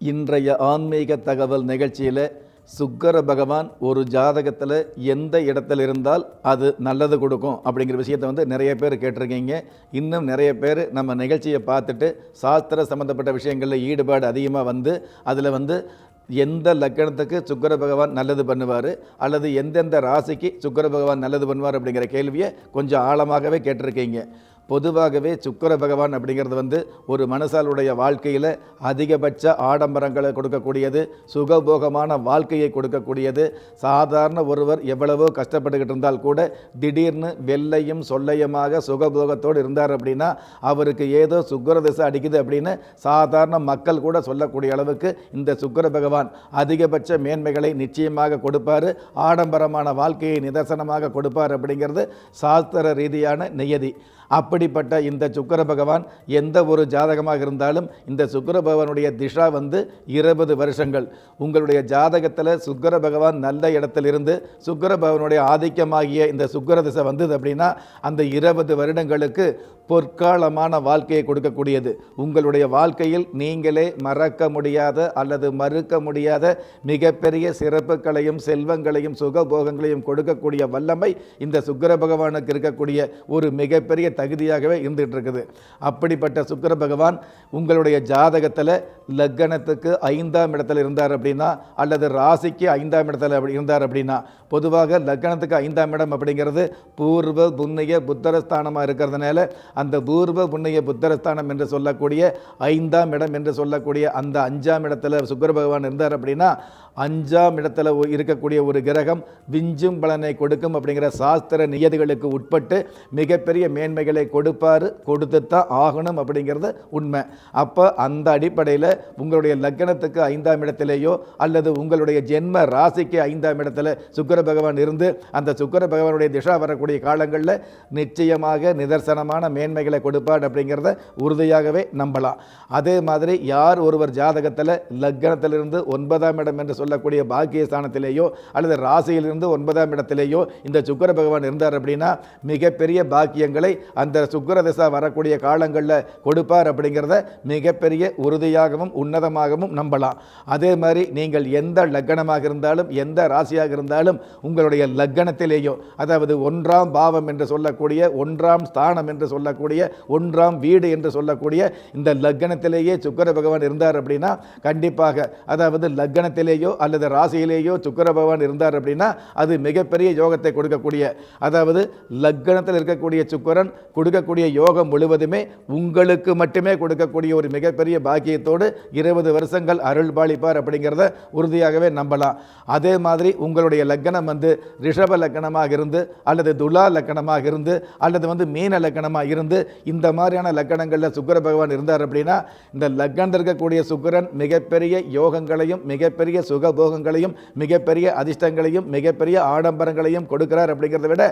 இன்றைய ஆன்மீக தகவல் நிகழ்ச்சியில் சுக்கிர பகவான் ஒரு ஜாதகத்தில் எந்த இடத்துல இருந்தால் அது நல்லது கொடுக்கும் அப்படிங்கிற விஷயத்தை நிறைய பேர் கேட்டிருக்கீங்க. இன்னும் நிறைய பேர் நம்ம நிகழ்ச்சியை பார்த்துட்டு சாஸ்திர சம்மந்தப்பட்ட விஷயங்களில் ஈடுபாடு அதிகமாக அதில் எந்த லக்கணத்துக்கு சுக்கிர பகவான் நல்லது பண்ணுவார் அல்லது எந்தெந்த ராசிக்கு சுக்கிர பகவான் நல்லது பண்ணுவார் அப்படிங்கிற கேள்வியை கொஞ்சம் ஆழமாகவே கேட்டிருக்கீங்க. பொதுவாகவே சுக்கிர பகவான் அப்படிங்கிறது ஒரு மனுஷாலுடைய வாழ்க்கையில் அதிகபட்ச ஆடம்பரங்களை கொடுக்கக்கூடியது, சுகபோகமான வாழ்க்கையை கொடுக்கக்கூடியது. சாதாரண ஒருவர் எவ்வளவோ கஷ்டப்பட்டுக்கிட்டு இருந்தால் கூட திடீர்னு வெள்ளையும் சொல்லையுமாக சுகபோகத்தோடு இருந்தார் அப்படின்னா அவருக்கு ஏதோ சுக்கிர திசை அடிக்குது அப்படின்னு சாதாரண மக்கள் கூட சொல்லக்கூடிய அளவுக்கு இந்த சுக்கிர பகவான் அதிகபட்ச மேன்மைகளை நிச்சயமாக கொடுப்பார். ஆடம்பரமான வாழ்க்கையை நிதர்சனமாக கொடுப்பார் அப்படிங்கிறது சாஸ்திர ரீதியான நியதி. அப்படிப்பட்ட இந்த சுக்கிர பகவான் எந்த ஒரு ஜாதகமாக இருந்தாலும் இந்த சுக்கிர பகவானுடைய திசா 20 வருஷங்கள். உங்களுடைய ஜாதகத்தில் சுக்கிர பகவான் நல்ல இடத்திலிருந்து சுக்கிர பகவானுடைய ஆதிக்கமாகிய இந்த சுக்கிர திசை வந்தது அப்படின்னா அந்த 20 வருடங்களுக்கு பொற்காலமான வாழ்க்கையை கொடுக்கக்கூடியது. உங்களுடைய வாழ்க்கையில் நீங்களே மறக்க முடியாத அல்லது மறுக்க முடியாத மிகப்பெரிய சிறப்புகளையும் செல்வங்களையும் சுகபோகங்களையும் கொடுக்கக்கூடிய வல்லமை இந்த சுக்கிர பகவானுக்கு இருக்கக்கூடிய ஒரு மிகப்பெரிய தகுதியாகவே இருந்துகிட்டு இருக்குது. அப்படிப்பட்ட சுக்கிர பகவான் உங்களுடைய ஜாதகத்தில் லக்னத்துக்கு 5ஆம் இடத்துல இருந்தார் அப்படின்னா அல்லது ராசிக்கு 5ஆம் இடத்துல இருந்தார் அப்படின்னா, பொதுவாக லக்னத்துக்கு 5ஆம் இடம் அப்படிங்கிறது பூர்வ புண்ணிய புத்தரஸ்தானமாக இருக்கிறதுனால அந்த பூர்வ புண்ணிய புத்தரஸ்தானம் என்று சொல்லக்கூடிய 5ஆம் இடம் என்று சொல்லக்கூடிய அந்த 5ஆம் இடத்துல சுக்கிர பகவான் இருந்தார் அப்படின்னா 5ஆம் இடத்துல இருக்கக்கூடிய ஒரு கிரகம் விஞ்சும் பலனை கொடுக்கும் அப்படிங்கிற சாஸ்திர நியதிகளுக்கு உட்பட்டு மிகப்பெரிய மேன்மைகளை கொடுப்பார், கொடுத்துத்தான் ஆகணும் அப்படிங்கிறது உண்மை. அப்போ அந்த அடிப்படையில் உங்களுடைய லக்னத்துக்கு 5ஆம் இடத்திலேயோ அல்லது உங்களுடைய ஜென்ம ராசிக்கு 5ஆம் இடத்துல சுக்கிர பகவான் இருந்து அந்த சுக்கிர பகவானுடைய திசா வரக்கூடிய காலங்களில் நிச்சயமாக நிதர்சனமான மேன்மைகளை கொடுப்பார் அப்படிங்கிறத உறுதியாகவே நம்பலாம். அதே மாதிரி யார் ஒருவர் ஜாதகத்தில் லக்னத்திலிருந்து 9ஆம் இடம் என்று சொல்லக்கூடிய பாக்கிய ஸ்தானத்திலேயோ அல்லது ராசியிலிருந்து 9ஆம் இடத்திலேயோ இந்த சுக்கிர பகவான் இருந்தார் அப்படின்னா மிகப்பெரிய பாக்கியங்களை அந்த சுக்கிர திசா வரக்கூடிய காலங்களில் கொடுப்பார் அப்படிங்கிறத மிகப்பெரிய உறுதியாகவும் உன்னதமாகவும் நம்பலாம். அதே மாதிரி நீங்கள் எந்த லக்னமாக இருந்தாலும் எந்த ராசியாக இருந்தாலும் உங்களுடைய லக்னத்திலேயோ, அதாவது 1ஆம் பாவம் என்று சொல்லக்கூடிய 1ஆம் ஸ்தானம் என்று சொல்லக்கூடிய 1ஆம் வீடு என்று சொல்லக்கூடிய இந்த லக்னத்திலேயே சுக்கிர பகவான் இருந்தார் அப்படின்னா கண்டிப்பாக, அதாவது லக்னத்திலேயோ அல்லது ராசியிலேயோ சுக்கிர பகவான் இருந்தார் அப்படின்னா அது மிகப்பெரிய யோகத்தை கொடுக்கக்கூடிய, அதாவது லக்னத்தில் இருக்கக்கூடிய சுக்கிரன் கொடுக்கக்கூடிய யோகம் முழுவதுமே உங்களுக்கு மட்டுமே கொடுக்கக்கூடிய ஒரு மிகப்பெரிய பாக்கியத்தோடு 20 வருஷங்கள் அருள் பாலிப்பார் அப்படிங்கிறத உறுதியாகவே நம்பலாம். அதே மாதிரி உங்களுடைய லக்னம் ரிஷப லக்னமாக இருந்து அல்லது துலா லக்னமாக இருந்து அல்லது மீன லக்னமாக இருந்து இந்த மாதிரியான லக்னங்களில் சுக்கிர பகவான் இருந்தார் அப்படின்னா இந்த லக்னத்தில் இருக்கக்கூடிய சுக்கிரன் மிகப்பெரிய யோகங்களையும் மிகப்பெரிய சுகபோகங்களையும் மிகப்பெரிய அதிர்ஷ்டங்களையும் மிகப்பெரிய ஆடம்பரங்களையும் கொடுக்கிறார். அப்படிங்கிறத விட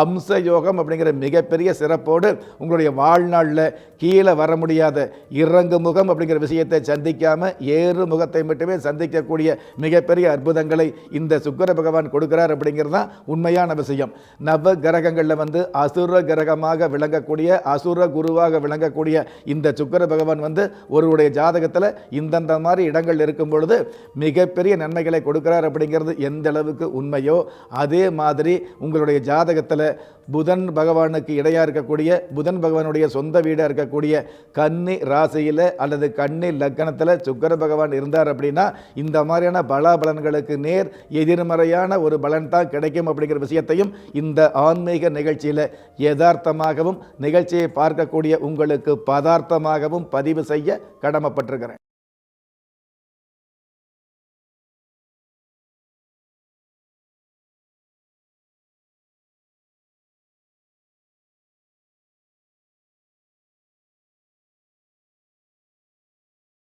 அம்ச யோகம் அப்படிங்கிற மிகப்பெரிய சிறப்போடு உங்களுடைய வாழ்நாளில் கீழே வர முடியாத இறங்கு முகம் அப்படிங்கிற விஷயத்தை சந்திக்காம ஏறு முகத்தை மட்டுமே சந்திக்கக்கூடிய மிகப்பெரிய அற்புதங்களை இந்த சுக்கிர பகவான் கொடுக்கிறார் அப்படிங்கிறது தான் உண்மையான விஷயம். நவ கிரகங்களில் அசுர கிரகமாக விளங்கக்கூடிய அசுர குருவாக விளங்கக்கூடிய இந்த சுக்கிர பகவான் ஒருவருடைய ஜாதகத்தில் இந்தந்த மாதிரி இடங்கள் இருக்கும் பொழுது மிகப்பெரிய நன்மைகளை கொடுக்கிறார் அப்படிங்கிறது எந்த அளவுக்கு உண்மையோ அதே மாதிரி உங்களுடைய ஜாதகத்தில் புதன் பகவானுக்கு இடையாக இருக்கக்கூடிய புதன் பகவானுடைய சொந்த வீடாக இருக்கக்கூடிய கன்னி ராசியில் அல்லது கன்னி லக்னத்தில் சுக்கிர பகவான் இருந்தார் அப்படின்னா இந்த மாதிரியான பலாபலன்களுக்கு நேர் எதிர்மறையான ஒரு பலன் தான் கிடைக்கும் அப்படிங்கிற விஷயத்தையும் இந்த ஆன்மீக நிகழ்ச்சியில் யதார்த்தமாகவும் நிகழ்ச்சியை பார்க்கக்கூடிய உங்களுக்கு பதார்த்தமாகவும் பதிவு செய்ய கடமைப்பட்டிருக்கிறேன்.